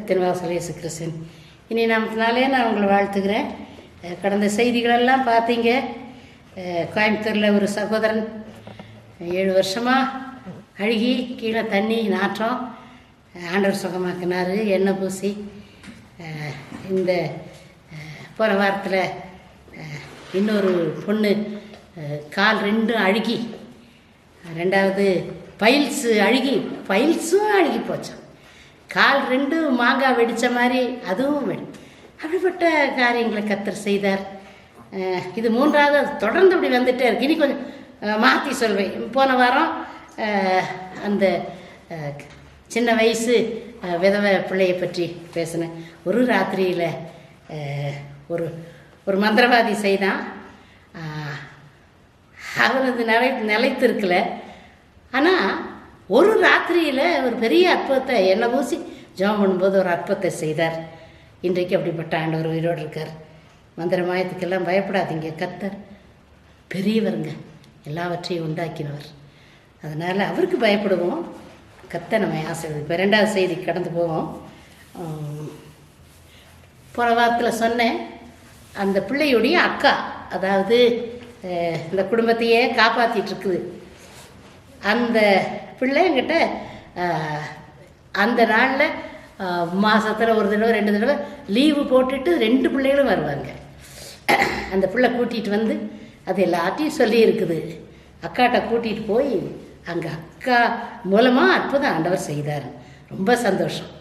அத்தின் வாசல் இயேசு கிறிஸ்தன் இனி நாமத்தினாலே நான் உங்களை வாழ்த்துக்கிறேன். கடந்த செய்திகளெல்லாம் பார்த்தீங்க. கோயம்புத்தூரில் ஒரு சகோதரன் 7 வருஷமாக அழுகி கீழே தண்ணி நாற்றம் ஆண்டவர் சுகமாக்கினார். எண்ணெய் பூசி இந்த போகிற வாரத்தில் இன்னொரு பொண்ணு கால் 2 அழுகி, 2வது பைல்ஸும் அழுகி போச்சான். கால் 2 மாங்காய் வெடித்த மாதிரி அதுவும் அப்படிப்பட்ட காரியங்களை கர்த்தர் செய்தார். இது 3வது, அது தொடர்ந்து அப்படி வந்துட்டே இருக்கு. இனி கொஞ்சம் மாற்றி சொல்வேன். போன வாரம் அந்த சின்ன வயசு விதவை பிள்ளையை பற்றி பேசினேன். ஒரு ராத்திரியில் ஒரு மந்திரவாதி செய்தான். அவர் அது நிலைத்து இருக்கல. ஆனால் ஒரு ராத்திரியில் ஒரு பெரிய அற்புதத்தை எண்ணெய் பூசி ஜெபம் பண்ணும்போது ஒரு அற்புதத்தை செய்தார். இன்றைக்கு அப்படிப்பட்ட ஆண்டவர் உயிரோடு இருக்கார். மந்திர மாயத்துக்கெல்லாம் பயப்படாதீங்க. கர்த்தர் பெரியவருங்க, எல்லாவற்றையும் உண்டாக்கினவர். அதனால் அவருக்கு பயப்படுவோம். கர்த்தர் நம்ம ஆசைப்படுது. இப்போ 2வது செய்தி கடந்து போவோம். போன வாரத்தில் சொன்னேன், அந்த பிள்ளையுடைய அக்கா, அதாவது இந்த குடும்பத்தையே காப்பாற்றிட்டு இருக்குது. அந்த பிள்ளை என்கிட்ட அந்த நாளில் மாதத்தில் ஒரு தடவை 2 தடவை லீவு போட்டுட்டு 2 பிள்ளைகளும் வருவாங்க. அந்த பிள்ளை கூட்டிகிட்டு வந்து அது எல்லாத்தையும் சொல்லி இருக்குது. அக்காட்ட கூட்டிகிட்டு போய் அங்கே அக்கா மூலமாக அற்புதம் ஆண்டவர் செய்தார். ரொம்ப சந்தோஷம்.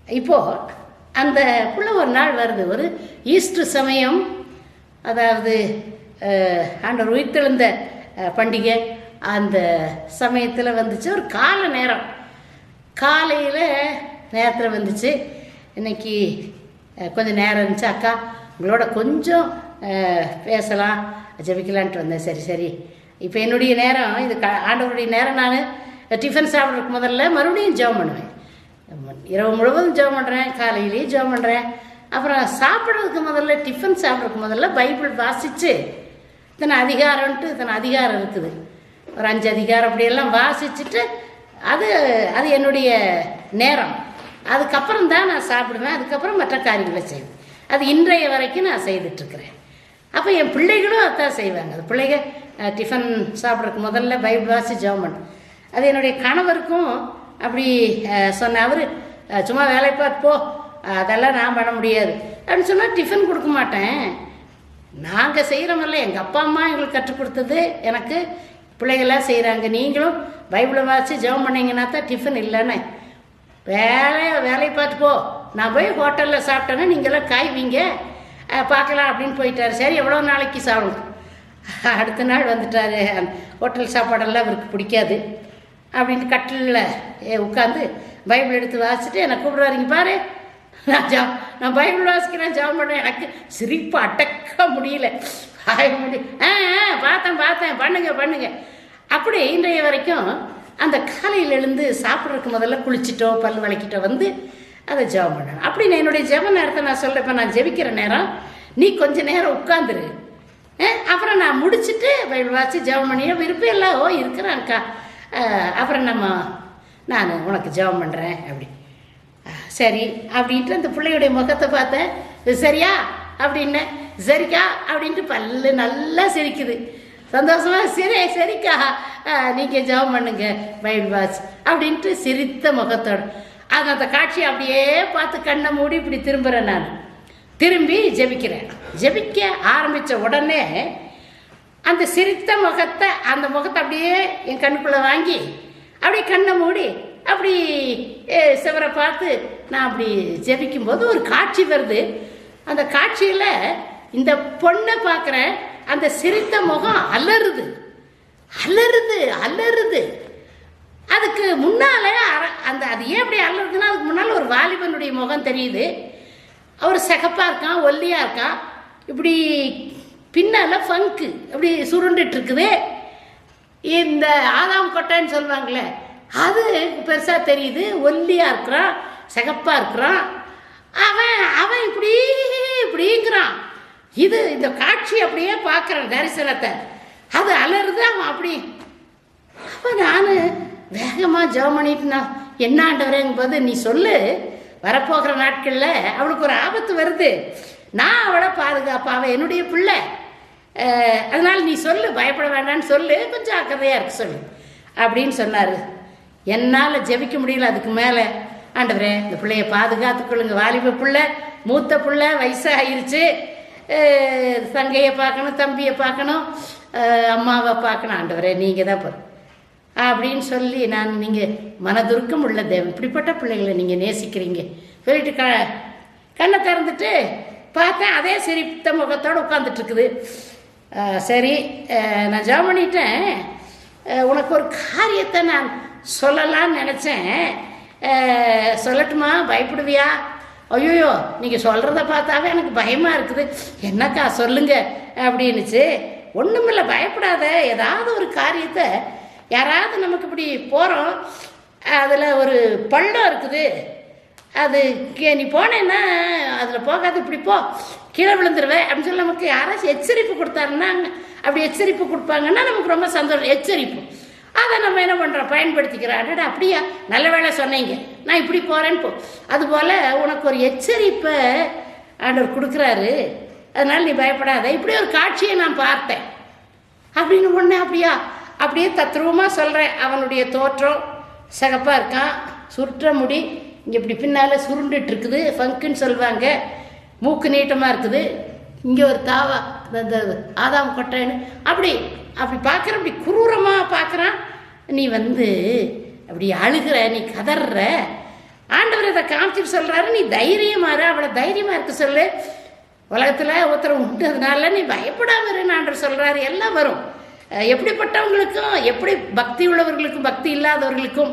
இப்போது அந்த பிள்ளை ஒரு நாள் வருது, ஒரு ஈஸ்டர் சமயம், அதாவது ஆண்டவர் உயிர்த்தெழுந்த பண்டிகை அந்த சமயத்தில் வந்துச்சு. ஒரு காலையில் நேரத்தில் வந்துச்சு. இன்னைக்கு கொஞ்சம் நேரம் இருந்துச்சு. அக்கா உங்களோட கொஞ்சம் பேசலாம் ஜெபிக்கலான்ட்டு வந்தேன். சரி இப்போ என்னுடைய நேரம் இது ஆண்டவருடைய நேரம். நான் டிஃபன் சாப்பிட்றதுக்கு முதல்ல மறுபடியும் ஜெபம் பண்ணுவேன். இரவு முழுவதும் ஜெபம் பண்ணுறேன், காலையிலேயும் ஜெபம் பண்ணுறேன். அப்புறம் சாப்பிட்றதுக்கு முதல்ல, டிஃபன் சாப்பிட்றதுக்கு முதல்ல பைபிள் வாசித்து இத்தனை அதிகாரம்ன்ட்டு இத்தனை அதிகாரம் இருக்குது, ஒரு 5 அதிகாரம் அப்படியெல்லாம் வாசிச்சுட்டு அது என்னுடைய நேரம். அதுக்கப்புறம் தான் நான் சாப்பிடுவேன். அதுக்கப்புறம் மற்ற காரியங்களை செய்வேன். அது இன்றைய வரைக்கும் நான் செய்துட்ருக்கிறேன். அப்போ என் பிள்ளைகளும் அதான் செய்வாங்க. அது பிள்ளைங்க டிஃபன் சாப்பிட்றதுக்கு முதல்ல பைபிள் வாசி ஜெபம் பண்ணு. அது என்னுடைய கணவருக்கும் அப்படி சொன்னேன். அவர் சும்மா வேலை பார்த்து போ, அதெல்லாம் நான் பண்ண முடியாது அப்படின்னு சொன்னால் டிஃபன் கொடுக்க மாட்டேன். நாங்கள் செய்கிறோமல்ல, எங்கள் அப்பா அம்மா எங்களுக்கு கற்றுக் கொடுத்தது எனக்கு பிள்ளைகளாம் செய்கிறாங்க. நீங்களும் பைபிளை வாசி ஜெபம் பண்ணிங்கன்னா தான் டிஃபன் இல்லைன்னு. வேலையை பார்த்து போ, நான் போய் ஹோட்டலில் சாப்பிட்டேன்னா நீங்களாம் காய்வீங்க, பார்க்கலாம் அப்படின்னு போயிட்டார். சரி எவ்வளோ நாளைக்கு சாப்பிடும். அடுத்த நாள் வந்துட்டார். ஹோட்டல் சாப்பாடெல்லாம் அவருக்கு பிடிக்காது அப்படின்ட்டு கட்டிலில் உட்காந்து பைபிள் எடுத்து வாசிச்சுட்டு என்னை கூப்பிடுவாருங்க, பாரு நான் பைபிள் வாசிக்கிறேன், ஜெபம் பண்ணுறேன். எனக்கு சிரிப்பு அடக்க முடியல. பார்த்தேன் பண்ணுங்க. அப்படி இன்றைய வரைக்கும் அந்த காலையில் எழுந்து சாப்பிட்றதுக்கு முதல்ல குளிச்சுட்டோ பல் விளக்கிட்டோ வந்து அதை ஜெபம் பண்ணணும். அப்படி நான் என்னுடைய ஜெப நேரத்தை நான் சொல்கிறேன். இப்போ நான் ஜெபிக்கிற நேரம் நீ கொஞ்சம் நேரம் உட்காந்துரு, அப்புறம் நான் முடிச்சுட்டு பைபிள் வாசி ஜெபம் பண்ணியோ விருப்பம் இல்லை. இருக்கிறான்க்கா, அப்புறம் நான் உனக்கு ஜெபம் பண்ணுறேன் அப்படி. சரி அப்படின்ட்டு அந்த பிள்ளையுடைய முகத்தை பார்த்தேன். சரியா அப்படின்னு, சரிக்கா அப்படின்ட்டு பல்லு நல்லா சிரிக்குது. சந்தோஷமாக சரிக்கா நீங்கள் ஜெபம் பண்ணுங்க பைபிள் வாசி அப்படின்ட்டு சிரித்த முகத்தோடு அந்த காட்சியை அப்படியே பார்த்து கண்ணை மூடி இப்படி திரும்புகிறேன். நான் திரும்பி ஜெபிக்க ஆரம்பித்த உடனே அந்த சிரித்த முகத்தை அப்படியே என் கண்ணுக்குள்ளே வாங்கி அப்படியே கண்ணை மூடி அப்படி சிவரை பார்த்து நான் அப்படி ஜெபிக்கும்போது ஒரு காட்சி வருது. அந்த காட்சியில் இந்த பொண்ணை பார்க்குறேன். அந்த சிரித்த முகம் அலறுது. அதுக்கு முன்னால் அது ஏன் அப்படி அலறுதுன்னா, அதுக்கு முன்னால் ஒரு வாலிபனுடைய முகம் தெரியுது. அவர் சிகப்பாக இருக்கான், ஒல்லியாக இருக்கான். இப்படி பின்னால் ஃபங்கு அப்படி சுருண்டுட்டு இருக்குது. இந்த ஆதாம் கொட்டைன்னு சொல்லுவாங்களே, அது பெருசாக தெரியுது. ஒல்லியாக இருக்கிறான், சிகப்பாக இருக்கிறான். அவன் இப்படிங்கிறான். இந்த காட்சி அப்படியே பார்க்குறேன், தரிசனத்தை. அது அலறுது. அவன் அப்படி. அப்போ நான் வேகமாக ஜெபம் பண்ணிட்டு நான் என்ன ஆண்டவரேங்கும் போது, நீ சொல்லு வரப்போகிற நாட்களில் அவளுக்கு ஒரு ஆபத்து வருது, நான் அவளை பாதுகாப்பா, அவள் என்னுடைய பிள்ளை, அதனால் நீ சொல்லு, பயப்பட வேண்டான்னு சொல்லு, கொஞ்சம் அக்கறையாக இருக்கு சொல்லு அப்படின்னு சொன்னார். என்னால் ஜெபிக்க முடியல அதுக்கு மேலே. ஆண்டவரே, இந்த பிள்ளைய பாதுகாத்துக்கொள்ளுங்க, வாலிப பிள்ளை, மூத்த பிள்ளை, வயசாகிருச்சு, தங்கையை பார்க்கணும், தம்பியை பார்க்கணும், அம்மாவை பார்க்கணும், ஆண்டவரே நீங்கள் தான் போதும் அப்படின்னு சொல்லி நீங்கள் மனதுருக்கம் உள்ள தேவன், இப்படிப்பட்ட பிள்ளைகளை நீங்கள் நேசிக்கிறீங்க சொல்லிட்டு கண்ணை திறந்துட்டு பார்த்தேன், அதே சிரித்த முகத்தோடு உட்காந்துட்ருக்குது. சரி, நான் ஜெபம் பண்ணிட்டேன், உனக்கு ஒரு காரியத்தை நான் சொல்லலான்னு நினச்சேன், சொல்லட்டுமா, பயப்படுவியா? ஐயோயோ, நீங்கள் சொல்கிறத பார்த்தாவே எனக்கு பயமாக இருக்குது, என்னக்கா சொல்லுங்க அப்படின்னுச்சு. ஒன்றுமில்லை, பயப்படாத, ஏதாவது ஒரு காரியத்தை, யாராவது நமக்கு இப்படி போகிறோம், அதில் ஒரு பள்ளம் இருக்குது, அது நீ போனேன்னா அதில் போகாது, இப்படி போ, கீழே விழுந்துருவேன் அப்படின்னு சொல்லி நமக்கு யாராச்சும் எச்சரிப்பு கொடுத்தாருன்னா, அப்படி எச்சரிப்பு கொடுப்பாங்கன்னா நமக்கு ரொம்ப சந்தோஷம். எச்சரிப்பு அதை நம்ம என்ன பண்ணுறோம், பயன்படுத்திக்கிறோம். அடடா, அப்படியா, நல்ல வேலை சொன்னீங்க, நான் இப்படி போகிறேன்னு போ. அதுபோல் உனக்கு ஒரு எச்சரிப்பை ஆண்டவர் கொடுக்குறாரு, அதனால் நீ பயப்படாத, இப்படி ஒரு காட்சியை நான் பார்த்தேன் அப்படின்னு ஒன்று. அப்படியா, அப்படியே தத்ரூபமாக சொல்கிறேன். அவனுடைய தோற்றம் சிகப்பாக இருக்கான், சுருட்ட முடி, இங்கே இப்படி பின்னால் சுருண்டுட்டு இருக்குது, ஃபங்குன்னு சொல்லுவாங்க, மூக்கு நீட்டமாக இருக்குது, இங்கே ஒரு தாவா, இந்த ஆதாம் கொட்டைன்னு அப்படி அப்படி பார்க்குற, அப்படி குரூரமாக பார்க்குறான். நீ அப்படி அழுகிற, நீ கதற, ஆண்டவர் இதை காமிச்சிட்டு சொல்கிறாரு, நீ தைரியமாறு, அவளை தைரியமாக இருக்க சொல்லு, உலகத்தில் உத்தரவு உண்டதுனால நீ பயப்படாமருன்னு ஆண்டவர் சொல்கிறாரு. எல்லாம் வரும், எப்படிப்பட்டவங்களுக்கும், எப்படி பக்தி உள்ளவர்களுக்கும் பக்தி இல்லாதவர்களுக்கும்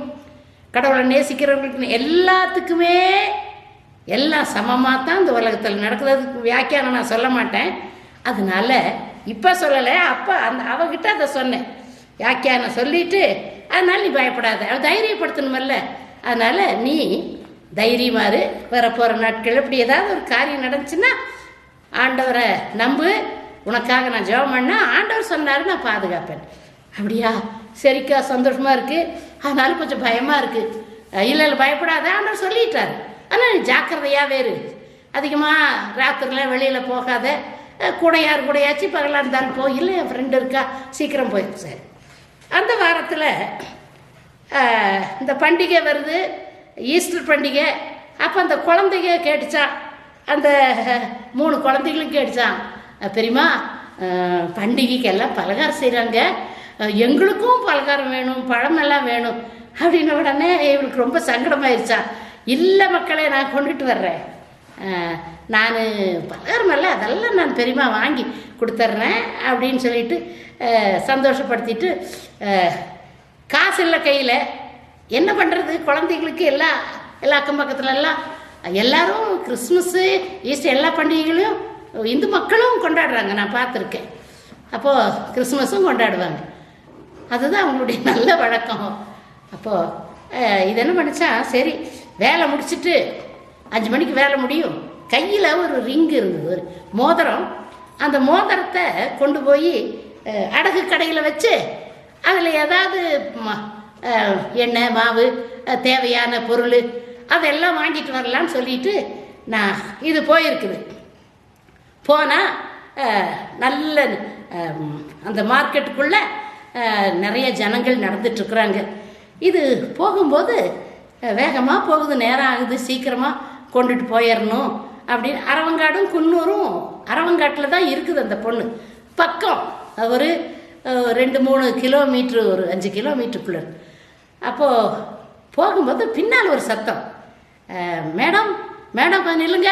கடவுளை நேசிக்கிறவர்களுக்கும் எல்லாத்துக்குமே எல்லாம் சமமாக தான் இந்த உலகத்தில் நடக்கிறதுக்கு வியாக்கியானம் நான் சொல்ல மாட்டேன். அதனால இப்போ சொல்லலை, அப்போ அவகிட்ட அதை சொன்னேன், வியாக்கியானம் சொல்லிட்டு, அதனால் நீ பயப்படாத, அவள் தைரியப்படுத்தணுமல்ல, அதனால் நீ தைரியமாறு, வரப்போகிற நாட்கள் இப்படி ஏதாவது ஒரு காரியம் நடந்துச்சுன்னா ஆண்டவரை நம்பு, உனக்காக நான் ஜெபம் பண்ணால் ஆண்டவர் சொன்னார், நான் பாதுகாப்பேன். அப்படியா, சரிக்கா, சந்தோஷமாக இருக்குது, அதனால கொஞ்சம் பயமாக இருக்குது. இல்லை இல்லை, பயப்படாத, ஆண்டவர் சொல்லிட்டார், ஆனால் நீ ஜாக்கிரதையாக வேறு, அதிகமாக ராத்திரியில் வெளியில் போகாத, கூட யார் கூடையாச்சும் பகலாக இருந்தாலும் போ, இல்லை என் ஃப்ரெண்டு இருக்கா, சீக்கிரம் போயிருக்கு. சரி, அந்த வாரத்தில் இந்த பண்டிகை வருது, ஈஸ்டர் பண்டிகை. அப்போ அந்த குழந்தைங்க கேட்டுச்சான், அந்த 3 குழந்தைகளும் கேட்டுச்சான், பெரியம்மா பண்டிகைக்கு எல்லாம் பலகாரம் செய்கிறாங்க, எங்களுக்கும் பலகாரம் வேணும், பழமெல்லாம் வேணும் அப்படின்ன உடனே இவளுக்கு ரொம்ப சங்கடமாயிருச்சா. இல்லை மக்களே, நான் கொண்டுட்டு வர்றேன், நான் பலகாரமெல்லாம் அதெல்லாம் நான் பெரியம்மா வாங்கி கொடுத்துட்றேன் அப்படின்னு சொல்லிட்டு சந்தோஷப்படுத்திட்டு, காசு இல்லை கையில், என்ன பண்ணுறது, குழந்தைகளுக்கு எல்லா அக்கம் பக்கத்துலலாம் எல்லாரும் கிறிஸ்மஸ்ஸு, ஈஸ்டர் எல்லா பண்டிகைகளையும் இந்து மக்களும் கொண்டாடுறாங்க, நான் பார்த்துருக்கேன். அப்போது கிறிஸ்மஸும் கொண்டாடுவாங்க, அதுதான் அவங்களுடைய நல்ல வழக்கம். அப்போது இது என்ன பண்ணிச்சா, சரி வேலை முடிச்சுட்டு 5 மணிக்கு வேலை முடியும், கையில் ஒரு ரிங்கு இருந்தது, ஒரு மோதிரம், அந்த மோதிரத்தை கொண்டு போய் அடகு கடையில் வச்சு அதில் ஏதாவது எண்ணெய் மாவு தேவையான பொருள் அதெல்லாம் வாங்கிட்டு வரலான்னு சொல்லிட்டு நான் இது போயிருக்குது. போனால் நல்ல அந்த மார்க்கெட்டுக்குள்ளே நிறைய ஜனங்கள் நடந்துட்டுருக்குறாங்க. இது போகும்போது வேகமாக போகுது, நேரம் ஆகுது, சீக்கிரமாக கொண்டுட்டு போயிடணும் அப்படின்னு. அரவங்காடும் குன்னூரும் அரவங்காட்டில் தான் இருக்குது அந்த பொண்ணு, பக்கம் ஒரு 2-3 கிலோமீட்ரு, ஒரு 5 கிலோமீட்டருக்குள்ளே. அப்போது போகும்போது பின்னால் ஒரு சத்தம், மேடம் மேடம் நில்லுங்க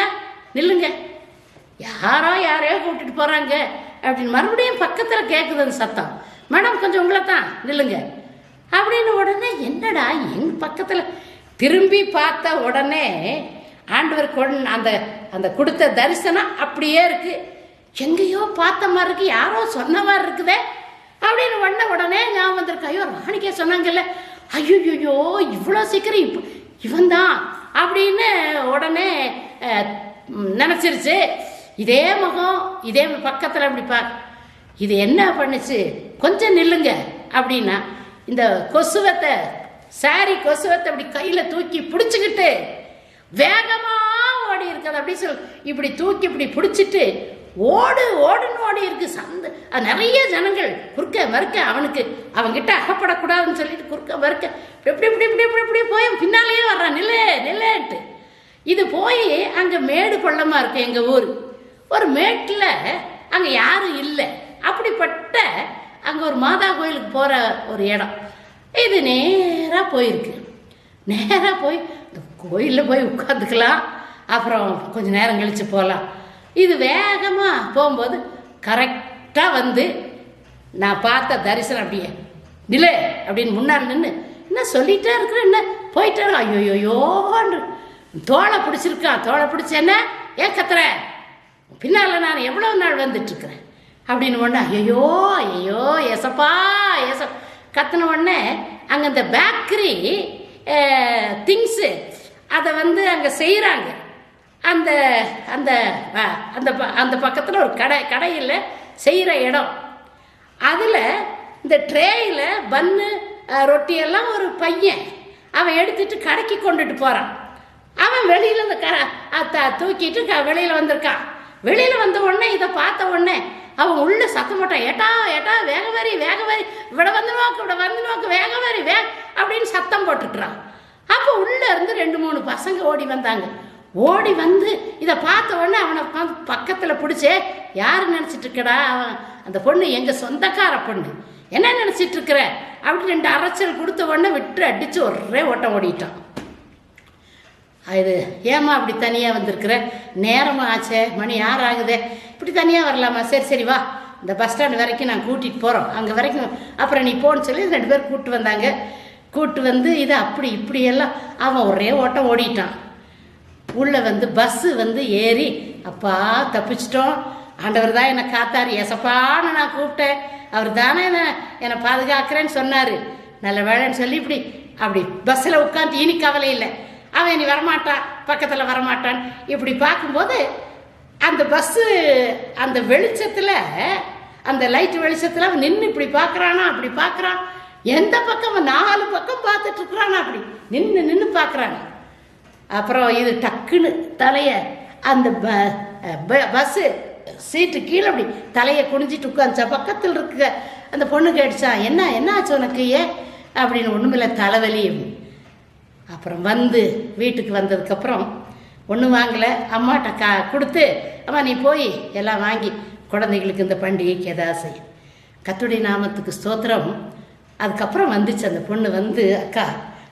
நில்லுங்க, யாரையோ கூப்பிட்டுட்டு போகிறாங்க அப்படின்னு. மறுபடியும் பக்கத்தில் கேட்குது அந்த சத்தம், மேடம் கொஞ்சம் உங்களை தான் நில்லுங்க அப்படின்னு. உடனே என்னடா எங்கள் பக்கத்தில் திரும்பி பார்த்த உடனே ஆண்டவர் அந்த அந்த கொடுத்த தரிசனம் அப்படியே இருக்குது, எங்கேயோ பார்த்த மாதிரி இருக்குது, யாரோ சொன்ன மாதிரி இருக்குதே அப்படின்னு உடனே ஞாபகம் வந்திருக்கு. ஐயோ ராணிக்கே சொன்னாங்கல்ல, ஐயோயோ இவ்வளோ சீக்கிரம் இவன் தான் அப்படின்னு உடனே நினச்சிருச்சு. இதே முகம் இதே பக்கத்தில் அப்படி இது என்ன பண்ணுச்சு, கொஞ்சம் நில்லுங்க அப்படின்னா இந்த கொசுவத்தை, சாரி கொசுவத்தை அப்படி கையில் தூக்கி பிடிச்சிக்கிட்டு வேகமாக ஓடி இருக்குது. அப்படி இப்படி தூக்கி இப்படி பிடிச்சிட்டு ஓடுன்னு ஓடி இருக்கு. நிறைய ஜனங்கள் குறுக்க மறுக்க அவனுக்கு அவன்கிட்ட அகப்படக்கூடாதுன்னு சொல்லிட்டு குறுக்க மறுக்க இப்படி இப்படி இப்படி இப்படி இப்படி போய் பின்னாலேயே வர்றான். நில்லேன்ட்டு இது போய் அங்கே மேடு பள்ளமாக இருக்கு. எங்கள் ஊர் ஒரு மேட்டில் அங்கே யாரும் இல்லை. அப்படிப்பட்ட அங்கே ஒரு மாதா கோயிலுக்கு போகிற ஒரு இடம். இது நேராக போயிருக்கு. நேராக போய் இந்த கோயிலில் போய் உட்காந்துக்கலாம், அப்புறம் கொஞ்சம் நேரம் கழித்து போகலாம். இது வேகமாக போகும்போது கரெக்டாக வந்து நான் பார்த்த தரிசனம் அப்படியே நிலை அப்படின்னு முன்னால் நின்று என்ன சொல்லிகிட்டே இருக்கிறேன், என்ன போயிட்டே ஐயோயோன்னு தோளை பிடிச்சிருக்கான். தோளை பிடிச்ச என்ன ஏன் கத்துற, பின்னால் நான் எவ்வளோ நாள் வந்துட்டுருக்குறேன் அப்படின்னு ஒன்று ஐயோ ஏசப்பா கத்துன உடனே அங்கே இந்த பேக்கரி திங்ஸு அதை வந்து அங்கே செய்கிறாங்க. அந்த அந்த அந்த அந்த பக்கத்தில் ஒரு கடையில் செய்கிற இடம். அதில் இந்த ட்ரேயில் பன்னு ரொட்டியெல்லாம் ஒரு பையன் அவன் எடுத்துட்டு கடைக்கு கொண்டுட்டு போகிறான். அவன் வெளியில் இந்த தூக்கிட்டு வெளியில் வந்திருக்கான். வெளியில் வந்த உடனே இதை பார்த்த உடனே அவன் உள்ள சத்தம் போட்டான், ஏட்டா வேக வரி இவ்வளோ வந்து நோக்கு வேக அப்படின்னு சத்தம் போட்டுக்கிறான். அப்போ உள்ளே இருந்து 2-3 பசங்க ஓடி வந்தாங்க. ஓடி வந்து இதை பார்த்த உடனே அவனை பக்கத்தில் பிடிச்சே யார் நினச்சிட்டு இருக்கடா, அவன் அந்த பொண்ணு எங்கள் சொந்தக்கார பொண்ணு, என்ன நினச்சிட்டு இருக்கிற அப்படி 2 அரைச்சல் கொடுத்த உடனே விட்டு அடித்து ஒரே ஓட்டம் ஓடிட்டான். இது ஏமா அப்படி தனியாக வந்திருக்கிற, நேரமாக ஆச்சே, மணி 6 ஆகுதே, இப்படி தனியாக வரலாமா, சரி வா இந்த பஸ் ஸ்டாண்டு வரைக்கும் நான் கூட்டிகிட்டு போகிறோம், அங்கே வரைக்கும் அப்புறம் நீ போன்னு சொல்லி 2 பேர் கூப்பிட்டு வந்தாங்க. கூப்பிட்டு வந்து இதை அப்படி இப்படியெல்லாம் அவன் ஒரே ஓட்டம் ஓடிட்டான். உள்ளே வந்து பஸ்ஸு வந்து ஏறி அப்பா தப்பிச்சிட்டோம், ஆண்டவர் தான் என்னை காத்தார், ஏசப்பான்னு நான் கூப்பிட்டேன், அவர் தானே என்னை பாதுகாக்கிறேன்னு சொன்னார், நல்ல வேலைன்னு சொல்லி இப்படி அப்படி பஸ்ஸில் உட்காந்து இனி கவலை இல்லை, அவன் இனி வரமாட்டான், பக்கத்தில் வரமாட்டான். இப்படி பார்க்கும்போது அந்த பஸ்ஸு அந்த வெளிச்சத்தில், அந்த லைட் வெளிச்சத்தில் அவன் நின்று இப்படி பார்க்குறானா, அப்படி பார்க்குறான். எந்த பக்கம் 4 பக்கம் பார்த்துட்டு இருக்கிறானா, அப்படி நின்று பார்க்குறாங்க. அப்புறம் இது டக்குன்னு தலையை அந்த பஸ்ஸு சீட்டு கீழே அப்படி தலையை குனிஞ்சிட்டு உட்காந்துச்சா. பக்கத்தில் இருக்க அந்த பொண்ணு கேட்டுச்சான், என்ன ஆச்சு உனக்கு ஏன் அப்படின்னு. ஒன்றுமில்லை தலைவலி. அப்புறம் வந்து வீட்டுக்கு வந்ததுக்கப்புறம் ஒன்றும் வாங்கலை, அம்மாட்ட கொடுத்து அம்மா நீ போய் எல்லாம் வாங்கி குழந்தைகளுக்கு இந்த பண்டிகைக்கு எதாவது செய்யும். கர்த்தருடைய நாமத்துக்கு ஸ்தோத்திரம். அதுக்கப்புறம் வந்துச்சு அந்த பொண்ணு வந்து, அக்கா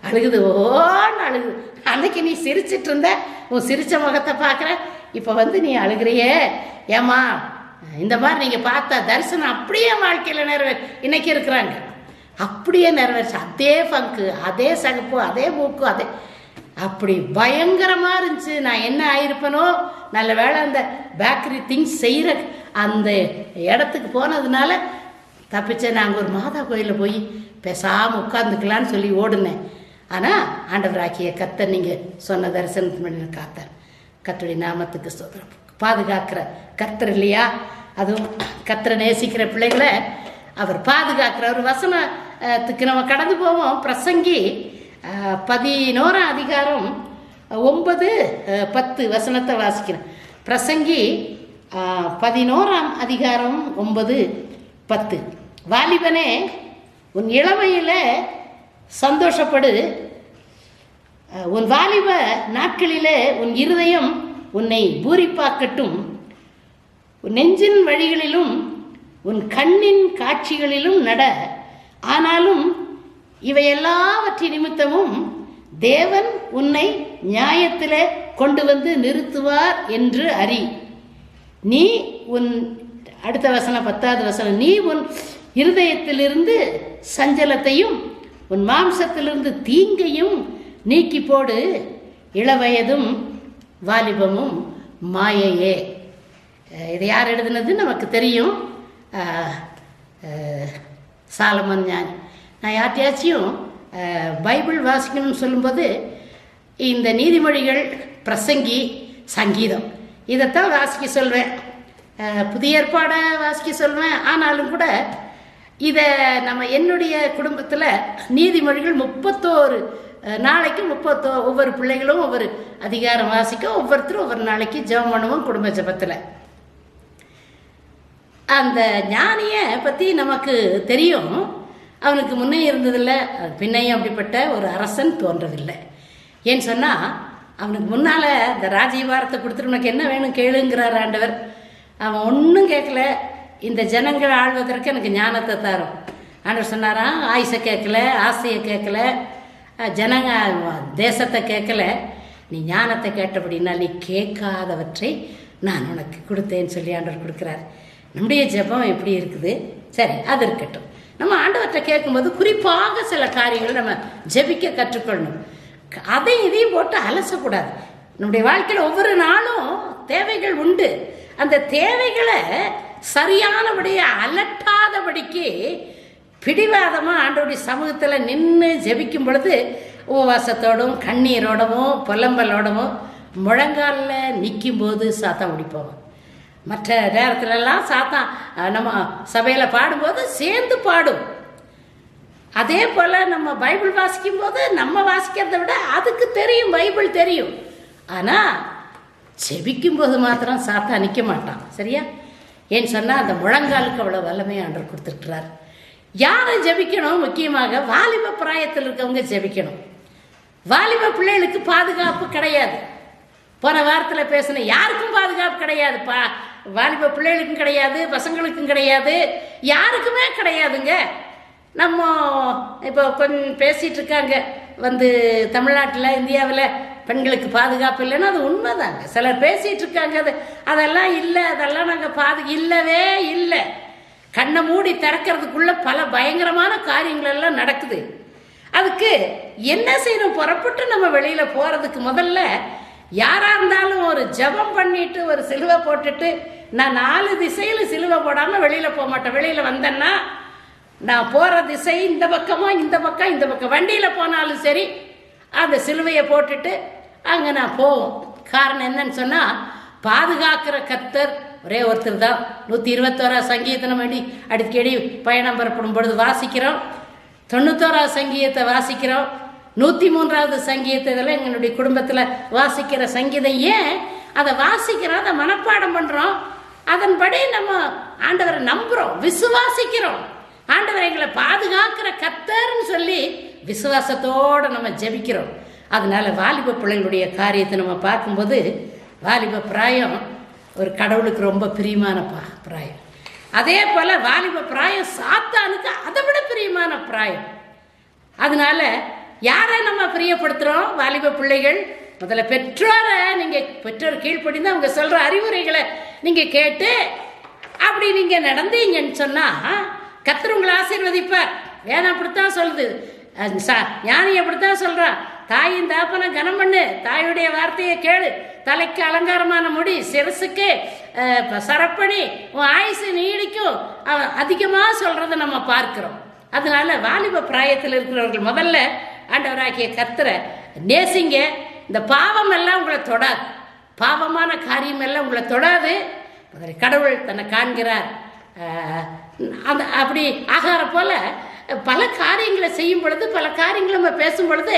அழுகுது, ஓன்னு அழுகுது. அன்னைக்கு நீ சிரிச்சிட்டு இருந்த, உன் சிரிச்ச முகத்தை பார்க்குற, இப்போ வந்து நீ அழுகிறியே, ஏம்மா இந்த மாதிரி நீங்கள் பார்த்தா தரிசனம் அப்படியே வாழ்க்கையில் இன்னைக்கு இருக்கிறாங்க, அப்படியே நிறைவேறிச்சு. அதே ஃபங்கு, அதே சகப்பு, அதே மூக்கு, அதே அப்படி பயங்கரமாக இருந்துச்சு. நான் என்ன ஆயிருப்பனோ, நல்ல வேளை அந்த பேக்கரி திங்ஸ் செய்கிற அந்த இடத்துக்கு போனதுனால தப்பிச்சேன். நாங்கள் ஒரு மாதா கோயிலில் போய் பேசாமல் உட்காந்துக்கலான்னு சொல்லி ஓடுனேன். ஆனால் ஆண்டவராக்கிய கர்த்தர் நீங்கள் சொன்ன தரிசனத்து பண்ணி காத்தார். கர்த்தருடைய நாமத்துக்கு ஸ்தோத்திரம். பாதுகாக்கிற கர்த்தர் இல்லையா, அதுவும் கர்த்தரை நேசிக்கிற பிள்ளைகளை அவர் பாதுகாக்கிற ஒரு வசனத்துக்கு நம்ம கடந்து போவோம். பிரசங்கி 11ஆம் அதிகாரம் 9-10 வசனத்தை வாசிக்கிறேன். பிரசங்கி 11ஆம் அதிகாரம் 9-10. வாலிபனே உன் இளமையில் சந்தோஷப்படு, உன் வாலிப நாட்களிலே உன் இருதயம் உன்னை பூரிப்பாக்கட்டும், உன் நெஞ்சின் வழிகளிலும் உன் கண்ணின் காட்சிகளிலும் நட. ஆனாலும் இவையெல்லாவற்றின் நிமித்தமும் தேவன் உன்னை நியாயத்திலே கொண்டு வந்து நிறுத்துவார் என்று அறி. நீ உன் அடுத்த வசனம் 10வது வசனம், நீ உன் இருதயத்திலிருந்து சஞ்சலத்தையும் உன் மாம்சத்திலிருந்து தீங்கையும் நீக்கி போடு, இளவயதும் வாலிபமும் மாயையே. இது யார் எழுதுனது நமக்கு தெரியும், சாலமன் ஞானி. நான் யார்ட்டையாச்சும் பைபிள் வாசிக்கணும்னு சொல்லும்போது இந்த நீதிமொழிகள், பிரசங்கி, சங்கீதம் இதைத்தான் வாசிக்க சொல்வேன். புதிய ஏற்பாடை வாசிக்க சொல்வேன். ஆனாலும் கூட இதை நம்ம என்னுடைய குடும்பத்தில் நீதிமொழிகள் 31 நாளைக்கு ஒவ்வொரு பிள்ளைகளும் ஒவ்வொரு அதிகாரம் வாசிக்க, ஒவ்வொருத்தரும் ஒவ்வொரு நாளைக்கு ஜெபம் பண்ணுவோம் குடும்ப ஜெபத்தில். அந்த ஞானியை பற்றி நமக்கு தெரியும். அவனுக்கு முன்னே இருந்ததில்லை, பின்னையும் அப்படிப்பட்ட ஒரு அரசன் தோன்றவில்லை. ஏன்னு சொன்னால் அவனுக்கு முன்னால் இந்த ராஜ்யபாரத்தை கொடுத்துட்டு உனக்கு என்ன வேணும் கேளுங்கிறார் ஆண்டவர். அவன் ஒன்றும் கேட்கல. இந்த ஜனங்கள் ஆள்வதற்கு எனக்கு ஞானத்தை தரும். ஆண்டவர் சொன்னாராம், ஆயுசை கேட்கல, ஆசையை கேட்கல, ஜனங்க தேசத்தை கேட்கல, நீ ஞானத்தை கேட்டபடினா நீ கேட்காதவற்றை நான் உனக்கு கொடுத்தேன்னு சொல்லி ஆண்டவர் கொடுக்குறார். நம்முடைய ஜெபம் எப்படி இருக்குது? சரி, அது இருக்கட்டும். நம்ம ஆண்டவர்கிட்ட கேட்கும்போது குறிப்பாக சில காரியங்களை நம்ம ஜெபிக்க கற்றுக்கொள்ளணும். அதையும் இதையும் போட்டு அலசக்கூடாது. நம்முடைய வாழ்க்கையில் ஒவ்வொரு நாளும் தேவைகள் உண்டு. அந்த தேவைகளை சரியானபடியை அலட்டாதபடிக்கு பிடிவாதமாக ஆண்டவருடைய சமூகத்தில் நின்று ஜெபிக்கும் பொழுது உபவாசத்தோடும் கண்ணீரோடவும் புலம்பலோடவும் முழங்காலில் நிற்கும் போது சாத்தான் முடிப்போம். மற்ற நேரத்துலலாம் சாத்தான் நம்ம சபையில் பாடும்போது சேர்ந்து பாடும். அதே போல் நம்ம பைபிள் வாசிக்கும் போது நம்ம வாசிக்கிறத விட அதுக்கு தெரியும், பைபிள் தெரியும். ஆனால் ஜெபிக்கும் போது மாத்திரம் சாத்தான் நிற்க மாட்டான். சரியா? ஏன்னு சொன்னால் அந்த முழங்காலுக்கு அவ்வளோ வல்லமையை ஆண்டவர் கொடுத்துருக்கிறார். யாரை ஜெபிக்கணும்? முக்கியமாக வாலிப பிராயத்தில் இருக்கவங்க ஜெபிக்கணும். வாலிப பிள்ளைகளுக்கு பாதுகாப்பு கிடையாது. போன வாரத்தில் பேசின யாருக்கும் பாதுகாப்பு கிடையாது. வாலிப பிள்ளைகளுக்கும் கிடையாது, பசங்களுக்கும் கிடையாது, யாருக்குமே கிடையாதுங்க. நம்ம இப்போ கொஞ்சம் பேசிகிட்டு இருக்காங்க தமிழ்நாட்டில், இந்தியாவில் பெண்களுக்கு பாதுகாப்பு இல்லைன்னா அது உண்மைதாங்க. சிலர் பேசிகிட்டு இருக்காங்க அதெல்லாம் இல்லை, அதெல்லாம் நாங்கள் இல்லவே இல்லை. கண்ணை மூடி திறக்கிறதுக்குள்ள பல பயங்கரமான காரியங்கள் எல்லாம் நடக்குது. அதுக்கு என்ன செய்யணும்? புறப்பட்டு நம்ம வெளியில் போகிறதுக்கு முதல்ல யாராக இருந்தாலும் ஒரு ஜெபம் பண்ணிட்டு ஒரு சிலுவை போட்டுட்டு, நான் 4 திசையில் சிலுவை போடாமல் வெளியில் போக மாட்டேன். வெளியில் வந்தேன்னா நான் போகிற திசை இந்த பக்கமோ இந்த பக்கம் இந்த பக்கம், வண்டியில் போனாலும் சரி அந்த சிலுவையை போட்டுட்டு அங்கே நான் போவோம். காரணம் என்னன்னு சொன்னால், பாதுகாக்கிற கர்த்தர் ஒரே ஒருத்தர் தான். 121 சங்கீதத்தை நம்ம அடிக்கடி பயணம் பெறப்படும் பொழுது வாசிக்கிறோம். 91 சங்கீதத்தை வாசிக்கிறோம். 103வது சங்கீதத்தை இதெல்லாம் எங்களுடைய குடும்பத்தில் வாசிக்கிற சங்கீதம். ஏன் அதை வாசிக்கிறோம்? அதை மனப்பாடம் பண்ணுறோம். அதன்படி நம்ம ஆண்டவரை நம்புகிறோம், விசுவாசிக்கிறோம். ஆண்டவர் எங்களை பாதுகாக்கிற கர்த்தர்னு சொல்லி விசுவாசத்தோடு நம்ம ஜெபிக்கிறோம். அதனால வாலிப பிள்ளைகளுடைய காரியத்தை நம்ம பார்க்கும்போது, வாலிப பிராயம் ஒரு கடவுளுக்கு ரொம்ப பிரியமான பிராயம். அதே போல் வாலிப பிராயம் சாத்தானுக்கு அதை விட பிரியமான பிராயம். அதனால யாரை நம்ம பிரியப்படுத்துகிறோம்? வாலிப பிள்ளைகள். முதல்ல பெற்றோரை பெற்றோர் கீழ்ப்படிந்து அவங்க சொல்கிற அறிவுரைகளை நீங்கள் கேட்டு அப்படி நீங்கள் நடந்தீங்கன்னு சொன்னால் கர்த்தர் உங்களை ஆசீர்வதிப்பார். வேணாம் அப்படித்தான் சொல்லுது, ஞானி அப்படித்தான் சொல்கிறான். தாயின் தாப்பனை கனம் பண்ணு, தாயுடைய வார்த்தையை கேளு, தலைக்கு அலங்காரமான முடி, சிரசுக்கு சரப்பணி, உன் ஆயுசு நீடிக்கும், அதிகமாக சொல்கிறத நம்ம பார்க்கிறோம். அதனால வாலிப பிராயத்தில் இருக்கிறவர்கள் முதல்ல ஆண்டவராகிய கர்த்தரை நேசிங்க. இந்த பாவம் எல்லாம் உங்களை தொடாது, பாவமான காரியம் எல்லாம் உங்களை தொடாது. கடவுள் தன்னை காண்கிறார். அப்படி ஆகார போல பல காரியங்களை செய்யும் பொழுது, பல காரியங்களை நம்ம பேசும் பொழுது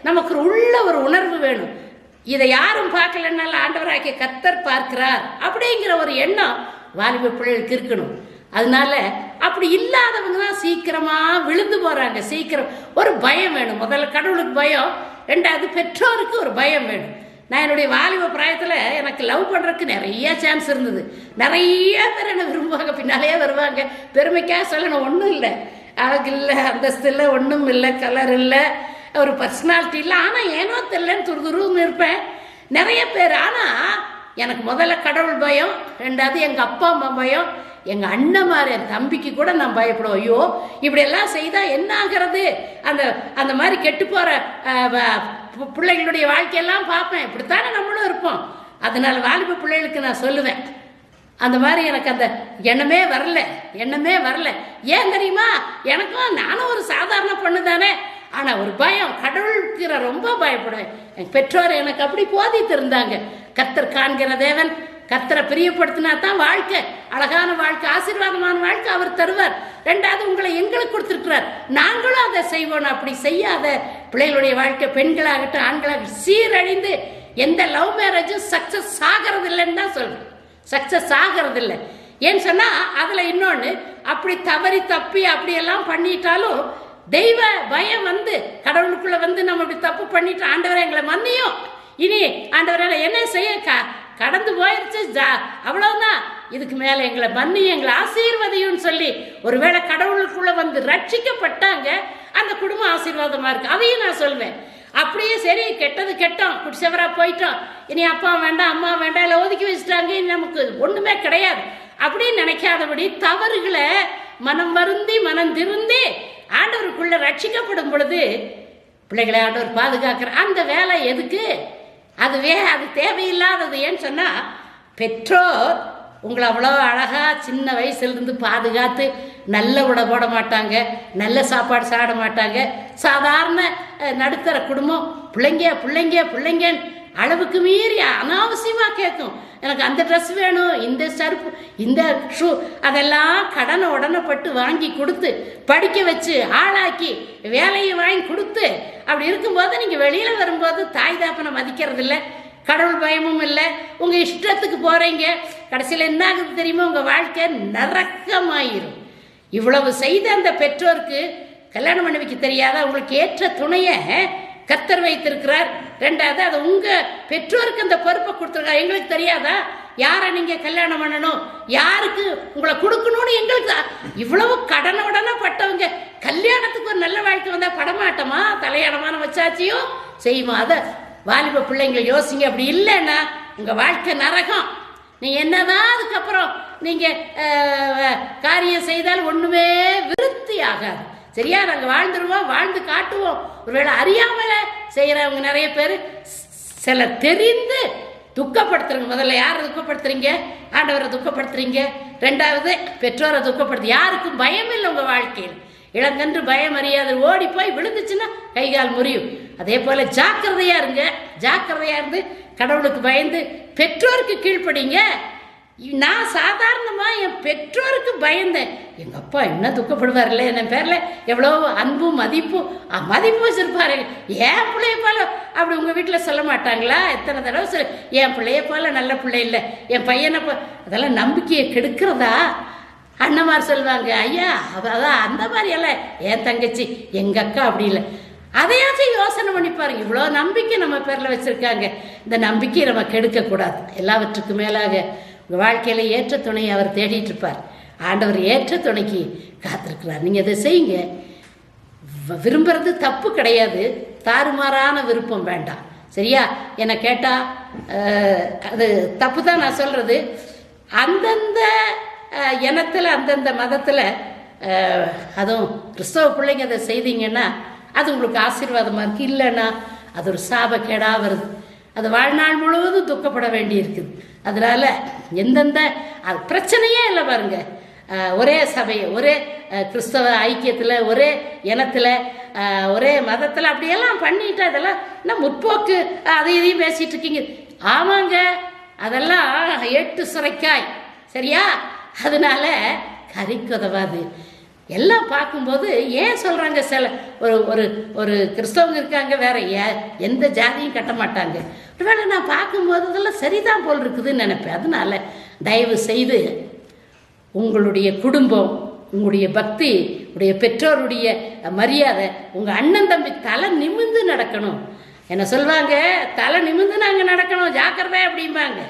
நமக்கு உள்ள ஒரு உணர்வு வேணும். இதை யாரும் பார்க்கலன்னால ஆண்டவராகிய கர்த்தர் பார்க்கிறார் அப்படிங்கிற ஒரு எண்ணம் வாலிப பிள்ளைகளுக்கு இருக்கணும். அதனால அப்படி இல்லாதவங்க தான் சீக்கிரமா விழுந்து போறாங்க. சீக்கிரம் ஒரு பயம் வேணும். முதல்ல கடவுளுக்கு பயம், 2வது பெற்றோருக்கு ஒரு பயம் வேணும். நான் என்னுடைய வாலிப பிராயத்தில் எனக்கு லவ் பண்ணுறதுக்கு நிறைய சான்ஸ் இருந்தது. நிறைய பேர் என்னை விரும்புவாங்க, பின்னாலேயே வருவாங்க. பெருமைக்காக சொல்லணும், ஒன்றும் இல்லை, அழகு இல்லை, அந்தஸ்து இல்லை, ஒன்றும் இல்லை, கலர் இல்லை, ஒரு பர்சனாலிட்டி இல்லை. ஆனால் ஏனோ தெரியலன்னு துருதுருன்னு இருப்பேன் நிறைய பேர். ஆனால் எனக்கு முதல்ல கடவுள் பயம், 2வது எங்கள் அப்பா அம்மா பயம், எங்கள் அண்ணன்மார் என் தம்பிக்கு கூட நான் பயப்படுவேன். ஐயோ இப்படியெல்லாம் செய்தால் என்ன ஆகிறது, அந்த மாதிரி கெட்டு போகிற பிள்ளைகளுடைய வாழ்க்கையெல்லாம் பார்ப்பேன். இப்படித்தானே நம்மளும் இருப்போம். அதனால் வாலிப பிள்ளைகளுக்கு நான் சொல்லுவேன், அந்த மாதிரி எனக்கு அந்த எண்ணமே வரல. ஏன் தெரியுமா? எனக்கும் நானும் ஒரு சாதாரண பொண்ணு தானே. ஆனால் ஒரு பயம், கடவுளுக்கு நான் ரொம்ப பயப்படுவேன். என் பெற்றோர் எனக்கு அப்படி போதித்து இருந்தாங்க. கர்த்தர் காண்கிற தேவன், கர்த்தரை பிரியப்படுத்தினா தான் வாழ்க்கை, அழகான வாழ்க்கை, ஆசீர்வாதமான வாழ்க்கை அவர் தருவார். 2வது உங்களை எங்களுக்கு கொடுத்துருக்கிறார், நாங்களும் அதை செய்வோம். அப்படி செய்யாத பிள்ளைகளுடைய வாழ்க்கை பெண்களாகட்டும் ஆண்களாகட்டும் சீரழிந்து எந்த லவ் மேரேஜும் சக்சஸ் ஆகிறது இல்லைன்னு தான் சொல்றேன். சக்சஸ் ஆகிறது இல்லை. ஏன்னு சொன்னா அதுல இன்னொன்னு, அப்படி தவறி தப்பி அப்படியெல்லாம் பண்ணிட்டாலும் தெய்வ பயம் வந்து கடவுளுக்குள்ள வந்து நம்ம இப்படி தப்பு பண்ணிட்டு ஆண்டவரை எங்களை மன்னியும், இனி ஆண்டவரை என்ன செய்ய கடந்து போயிருச்சு அவ்வளவுதான், இதுக்கு மேல எங்களை மன்னியும் எங்களை ஆசீர்வதியும் சொல்லி ஒருவேளை கடவுளுக்குள்ள வந்து ரட்சிக்கப்பட்டாங்க, அந்த குடும்பம் ஆசீர்வாதமா இருக்கு. அதையும் நான் சொல்வேன். அப்படியே சரி கெட்டது கெட்டோம், குடிச்சவரா போயிட்டோம், இனி அப்பா வேண்டாம் அம்மா வேண்டாம் இல்லை ஒதுக்கி வச்சுட்டாங்க, நமக்கு ஒண்ணுமே கிடையாது அப்படின்னு நினைக்காதபடி தவறுகளை மனம் வருந்தி மனம் திருந்தி ஆண்டவருக்குள்ள ரட்சிக்கப்படும் பொழுது பிள்ளைகளை ஆண்டவர் பாதுகாக்கிற அந்த வேலை எதுக்கு? அது தேவையில்லாதது. ஏன்னு சொன்னா பெற்றோர் உங்களை அவ்வளோ அழகா சின்ன வயசுலேருந்து பாதுகாத்து நல்ல உடை போட மாட்டாங்க, நல்ல சாப்பாடு சாப்பிட மாட்டாங்க. சாதாரண நடுத்தர குடும்பம் பிள்ளைங்க பிள்ளைங்க பிள்ளைங்கன்னு அளவுக்கு மீறி அனாவசியமாக கேட்கும், எனக்கு அந்த ட்ரெஸ் வேணும், இந்த சருப்பு, இந்த ஷூ, அதெல்லாம் கடனை உடனப்பட்டு வாங்கி கொடுத்து படிக்க வச்சு ஆளாக்கி வேலையை வாங்கி கொடுத்து அப்படி இருக்கும்போது நீங்கள் வெளியில் வரும்போது தாய் தாப்பனை மதிக்கிறது இல்லை, கடவுள் பயமும் இல்லை, உங்கள் இஷ்டத்துக்கு போகிறீங்க, கடைசியில் என்ன ஆகுது தெரியுமா? உங்கள் வாழ்க்கை நரக்கமாயிரும். இவ்வளவு செய்த அந்த பெற்றோருக்கு கல்யாணம் பண்ணி வைக்க தெரியாத உங்களுக்கு ஏற்ற துணையை கர்த்தர் வைத்திருக்கிறார். ரெண்டாவது அது உங்க பெற்றோருக்கு அந்த பொறுப்பை கொடுத்துருக்காரு. எங்களுக்கு தெரியாதா யாரை நீங்க கல்யாணம் பண்ணணும், யாருக்கு உங்களை கொடுக்கணும்னு? எங்களுக்கு இவ்வளவு கடனுடனே பட்டவங்க கல்யாணத்துக்கு ஒரு நல்ல வாழ்க்கை வந்தா படமாட்டமா தலையாடமான வச்சாச்சியும் செய்யுமா? அதை வாலிப பிள்ளைங்களை யோசிங்க. அப்படி இல்லைன்னா உங்க வாழ்க்கை நரகம். நீ என்னதான் அதுக்கப்புறம் நீங்க காரியம் செய்தால் ஒண்ணுமே விருத்தி ஆகாது. சரியா? நாங்கள் வாழ்ந்துருவோம், வாழ்ந்து காட்டுவோம். ஒருவேளை அறியாமல செய்யறவங்க நிறைய பேர், சில தெரிந்து துக்கப்படுத்துறீங்க. முதல்ல யாரை துக்கப்படுத்துறீங்க? ஆண்டவரை துக்கப்படுத்துறீங்க. ரெண்டாவது பெற்றோரை துக்கப்படுத்து. யாருக்கும் பயம் இல்லை உங்க வாழ்க்கையில். இளங்கன்று பயம் அறியாது ஓடி போய் விழுந்துச்சுன்னா கைகால் முறியும். அதே போல ஜாக்கிரதையா இருங்க. ஜாக்கிரதையா இருந்து கடவுளுக்கு பயந்து பெற்றோருக்கு கீழ்ப்படிங்க. நான் சாதாரணமா என் பெற்றோருக்கு பயந்தேன். எங்க அப்பா என்ன துக்கப்படுவார்ல, என் பேர்ல எவ்வளவு அன்பும் மதிப்பும் வச்சிருப்பாரு. என் பிள்ளைய போல அப்படி உங்க வீட்டுல சொல்ல மாட்டாங்களா? எத்தனை தடவை சொல்ல, என் பிள்ளைய போல நல்ல பிள்ளை இல்லை, என் பையனை அதெல்லாம் நம்பிக்கையை கெடுக்கிறதா? அண்ணமார் சொல்லுவாங்க, ஐயா அதான் அந்த மாதிரி எல்லாம் என் தங்கச்சி எங்க அக்கா அப்படி இல்லை. அதையாச்சும் யோசனை பண்ணி பாருங்க. இவ்வளோ நம்பிக்கை நம்ம பேர்ல வச்சிருக்காங்க, இந்த நம்பிக்கையை நம்ம கெடுக்க கூடாது. எல்லாவற்றுக்கும் மேலாக உங்கள் வாழ்க்கையில் ஏற்ற துணையை அவர் தேடிட்டு இருப்பார். ஆண்டவர் ஏற்ற துணைக்கு காத்திருக்கிறார். நீங்கள் அதை செய்யுங்க. விரும்புறது தப்பு கிடையாது, தாறுமாறான விருப்பம் வேண்டாம். சரியா? என்னை கேட்டால் அது தப்பு தான் நான் சொல்கிறது. அந்தந்த இனத்தில் அந்தந்த மதத்தில் அதுவும் கிறிஸ்தவ பிள்ளைங்க அதை செய்தீங்கன்னா அது உங்களுக்கு ஆசீர்வாதமாக இருக்குது. இல்லைன்னா அது ஒரு சாபக்கேடாக வருது. அது வாழ்நாள் முழுவதும் துக்கப்பட வேண்டி இருக்குது. அதனால எந்தெந்த பிரச்சனையே இல்லை பாருங்க. ஒரே சபை, ஒரே கிறிஸ்தவ ஐக்கியத்தில், ஒரே இனத்தில், ஒரே மதத்தில் அப்படியெல்லாம் பண்ணிட்டு அதெல்லாம் என்ன முற்போக்கு அதை இதையும் பேசிட்டு இருக்கீங்க. ஆமாங்க, அதெல்லாம் 8 சுரைக்காய். சரியா? அதனால கறிக்கு உதவாது. எல்லாம் பார்க்கும்போது ஏன் சொல்றாங்க, சில ஒரு ஒரு கிறிஸ்தவங்க இருக்காங்க வேற எந்த ஜாதியும் கட்ட மாட்டாங்க. ஒருவேளை நான் பார்க்கும்போது இதெல்லாம் சரிதான் போல் இருக்குதுன்னு நினைப்பேன். அதனால தயவு செய்து உங்களுடைய குடும்பம், உங்களுடைய பக்தி, உடைய பெற்றோருடைய மரியாதை, உங்க அண்ணன் தம்பி தலை நிமிந்து நடக்கணும். என்ன சொல்லுவாங்க, தலை நிமிந்து நாங்க நடக்கணும், ஜாக்கிரதை அப்படிம்பாங்க.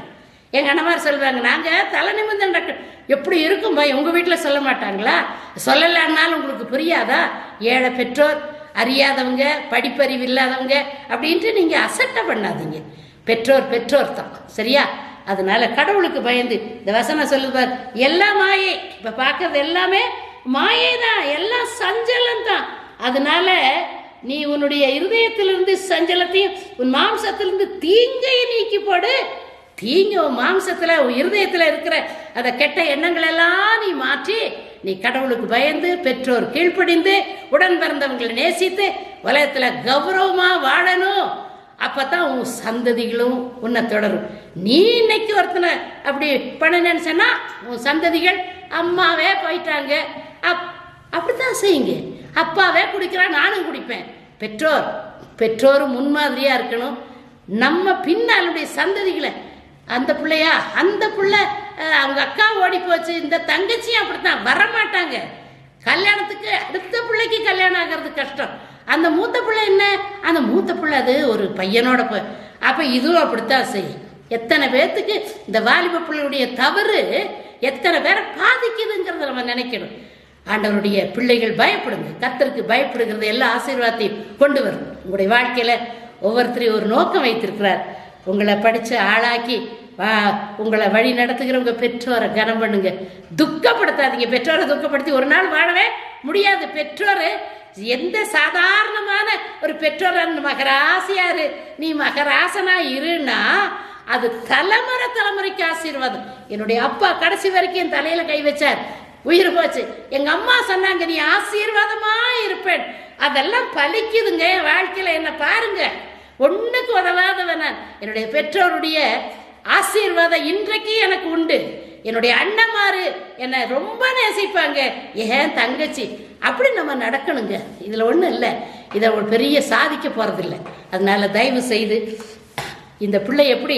எங்க அண்ணமார் சொல்லுவாங்க, நாங்க தலை நிமிந்து நடக்கணும். எப்படி இருக்கும் பை? உங்க வீட்டில் சொல்ல மாட்டாங்களா? சொல்லலான்னாலும் உங்களுக்கு புரியாதா? ஏழை பெற்றோர், அறியாதவங்க, படிப்பறிவு இல்லாதவங்க அப்படின்ட்டு நீங்க அசட்டை பண்ணாதீங்க. பெற்றோர் பெற்றோர் தான். சரியா? அதனால கடவுளுக்கு பயந்து இந்த வசனம் சொல்லுவார், எல்லா மாயை, இப்ப பார்க்கறது எல்லாமே மாயை தான், எல்லாம் சஞ்சலம் தான். அதனால நீ உன்னுடைய இருதயத்திலிருந்து சஞ்சலத்தையும் உன் மாம்சத்திலிருந்து தீங்கையை நீக்கி போடு. தீங்கு மாம்சத்துல இருதயத்துல இருக்கிற அந்த கெட்ட எண்ணங்கள் எல்லாம் நீ மாற்றி நீ கடவுளுக்கு பயந்து பெற்றோர் கீழ்ப்படிந்து உடன் பிறந்தவங்களை நேசித்து உலகத்துல கௌரவமா வாழணும். அப்பதான் உன் சந்ததிகளும் உன்னை தொடரும். நீ இன்னைக்கு ஒருத்தனை அப்படி பண்ண நினைச்சனா உன் சந்ததிகள், அம்மாவே போயிட்டாங்க அப்படித்தான் செய்யுங்க. அப்பாவே குடிக்கிறான், நானும் குடிப்பேன். பெற்றோர் பெற்றோரும் முன்மாதிரியாக இருக்கணும். நம்ம பின்னாலுடைய சந்ததிகளை, அந்த பிள்ளையா அந்த பிள்ளை அவங்க அக்கா ஓடி போச்சு, இந்த தங்கச்சியும் அப்படித்தான் வரமாட்டாங்க. கல்யாணத்துக்கு அடுத்த பிள்ளைக்கு கல்யாணம் ஆகிறது கஷ்டம். அந்த மூத்த பிள்ளை என்ன, அந்த மூத்த பிள்ளை அது ஒரு பையனோட அப்போ இதுவும் அப்படித்தான் செய்யும். எத்தனை பேர்த்துக்கு இந்த வாலிப பிள்ளையுடைய தவறு எத்தனை பேரை பாதிக்குதுங்கிறத நம்ம நினைக்கணும். ஆண்டவருடைய பிள்ளைகள் பயப்படுங்க, கர்த்தருக்கு பயப்படுகிறது எல்லா ஆசீர்வாதத்தையும் கொண்டு வரும். உங்களுடைய வாழ்க்கையில் ஒவ்வொருத்தரையும் ஒரு நோக்கம் வைத்திருக்கிறார். உங்களை படித்து ஆளாக்கி உங்களை வழி நடத்துகிறவங்க பெற்றோரை கனம் பண்ணுங்க, துக்கப்படுத்தாதீங்க. பெற்றோரை துக்கப்படுத்தி ஒரு நாள் வாழவே முடியாது. பெற்றோர் எந்த சாதாரணமான ஒரு பெற்றோர், மகராசியாரு நீ மகராசனா இருன்னா அது தலைமுறைக்கு ஆசீர்வாதம். என்னுடைய அப்பா கடைசி வரைக்கும் என் தலையில கை வச்சார், உயிர் போச்சு. எங்க அம்மா சொன்னாங்க நீ ஆசீர்வாதமா இருப்பேன். அதெல்லாம் பலிக்குதுங்க என் வாழ்க்கையில. என்ன பாருங்க, ஒண்ணுக்கு உதவாதவன் நான். என்னுடைய பெற்றோருடைய ஆசீர்வாதம் இன்றைக்கு எனக்கு உண்டு. என்னுடைய அண்ணன்மாரு என்னை ரொம்ப நேசிப்பாங்க, ஏன் தங்கச்சி. அப்படி நம்ம நடக்கணுங்க. இதுல ஒண்ணும் இல்லை, இதை ஒரு பெரிய சாதிக்க போறதில்லை. அதனால தயவு செய்து இந்த பிள்ளை எப்படி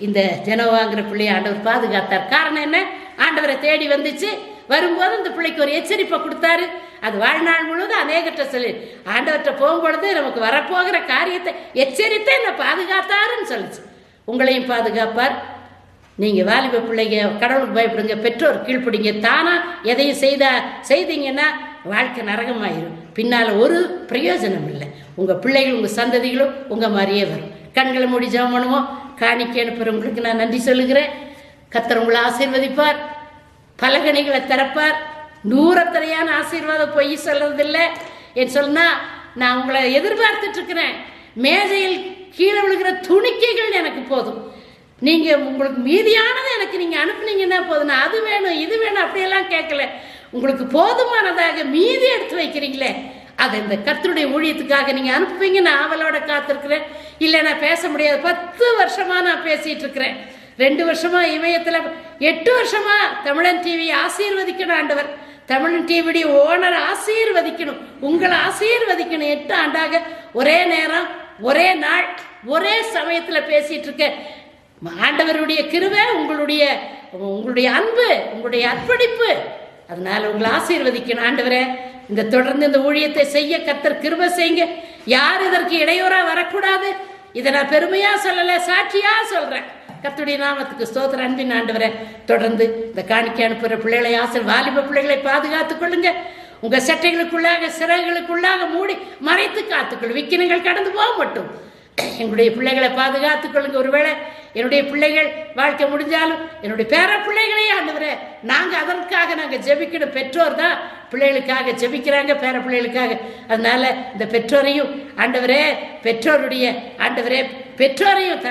இந்த ஜெனோவாங்கிற பிள்ளையை ஆண்டவர் பாதுகாத்தார். காரணம் என்ன, ஆண்டவரை தேடி வந்துச்சு. வரும்போது இந்த பிள்ளைக்கு ஒரு எச்சரிப்பை கொடுத்தாரு. அது வாழ்நாள் முழுவதும் அநேகற்ற சொல்லி ஆண்டவர்கிட்ட போகும்பொழுது நமக்கு வரப்போகிற காரியத்தை எச்சரித்தே என்னை பாதுகாத்தாருன்னு சொல்லிச்சு. உங்களையும் பாதுகாப்பார். நீங்க வாலிப பிள்ளைங்க கடவுளுக்கு பயப்படுங்க, பெற்றோர் கீழ்ப்பிடிங்க. தானா எதையும் செய்தீங்கன்னா வாழ்க்கை நரகமாயிரும். பின்னால ஒரு பிரயோஜனம் இல்லை. உங்க பிள்ளைகள் உங்க சந்ததிகளும் உங்க மாதிரியே வரும். கண்களை மூடி ஜெபம் பண்ணுவோம். காணிக்கை அனுப்புறவங்களுக்கு நான் நன்றி சொல்லுகிறேன். கர்த்தர் உங்களை ஆசீர்வதிப்பார், பலகணிகளை திறப்பார். நூறத்தனையான ஆசீர்வாதம் பொய் சொல்றதில்லை. என் சொன்னா நான் உங்களை எதிர்பார்த்துட்டு இருக்கிறேன். மேஜையில் கீழே விழுகிற துணிக்கைகள் எனக்கு போதும். நீங்க உங்களுக்கு மீதியானதை எனக்கு நீங்க அனுப்புனீங்கன்னா போதும். நான் அது வேணும் இது வேணும் அப்படியெல்லாம் கேட்கல. உங்களுக்கு போதுமானதாக மீதி எடுத்து வைக்கிறீங்களே, அதை இந்த கர்த்தருடைய ஊழியத்துக்காக நீங்க அனுப்புவீங்க. நான் ஆவலோட காத்திருக்கிறேன். இல்லை நான் பேச முடியாது. 10 வருஷமா நான் பேசிட்டு இருக்கிறேன். 2 வருஷமா இமயத்தில், 8 வருஷமா தமிழன் டிவி ஆசீர்வதிக்கணும் ஆண்டவர். தமிழன் டிவியுடைய ஓனர் ஆசீர்வதிக்கணும், உங்களை ஆசீர்வதிக்கணும். 8 ஆண்டாக ஒரே நேரம் ஒரே நாள் ஒரே சமயத்தில் பேசிட்டு இருக்க. ஆண்டவருடைய கிருபை, உங்களுடைய அன்பு, உங்களுடைய அர்ப்பணிப்பு, அதனால உங்களை ஆசீர்வதிக்கணும் ஆண்டவரே. இந்த தொடர்ந்து இந்த ஊழியத்தை செய்ய கர்த்தர் கிருபை செய்யுங்க. யார் இதற்கு இடையூறா வரக்கூடாது. இதை நான் பெருமையா சொல்லல, சாட்சியா சொல்றேன். கர்த்தருடைய நாமத்துக்கு ஸ்தோத்திரம். அன்பின் ஆண்டவரே, தொடர்ந்து இந்த காணிக்கை அனுப்புகிற பிள்ளைகளை வாலிப பிள்ளைகளை பாதுகாத்துக் கொள்ளுங்க. உங்க சட்டைகளுக்குள்ளாக சிறகுகளுக்குள்ளாக மூடி மறைத்து காத்துக்கொள்ளும். விக்கினங்கள் கடந்து போக மட்டும் எங்களுடைய பிள்ளைகளை பாதுகாத்துக் கொள்ளுங்க. ஒருவேளை என்னுடைய பிள்ளைகள் வாழ்க்கை முடிஞ்சாலும் என்னுடைய பேர பிள்ளைகளே ஆண்டவரே, அதற்காக நாங்கள் ஜெபிக்கணும். பெற்றோர் தான் பிள்ளைகளுக்காக ஜெபிக்கிறாங்க, பேர பிள்ளைகளுக்காக. அதனால இந்த பெற்றோரையும் ஆண்டவரே, பெற்றோரையும்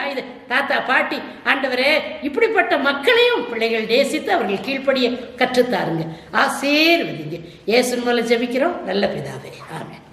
தாத்தா பாட்டி ஆண்டவரே, இப்படிப்பட்ட மக்களையும் பிள்ளைகள் நேசித்து அவர்கள் கீழ்ப்படிய கற்றுத்தாருங்க. ஆசீர்வதிங்க. இயேசுவின் மூலம் ஜெபிக்கிறோம் நல்ல பிதாவே, ஆமென்.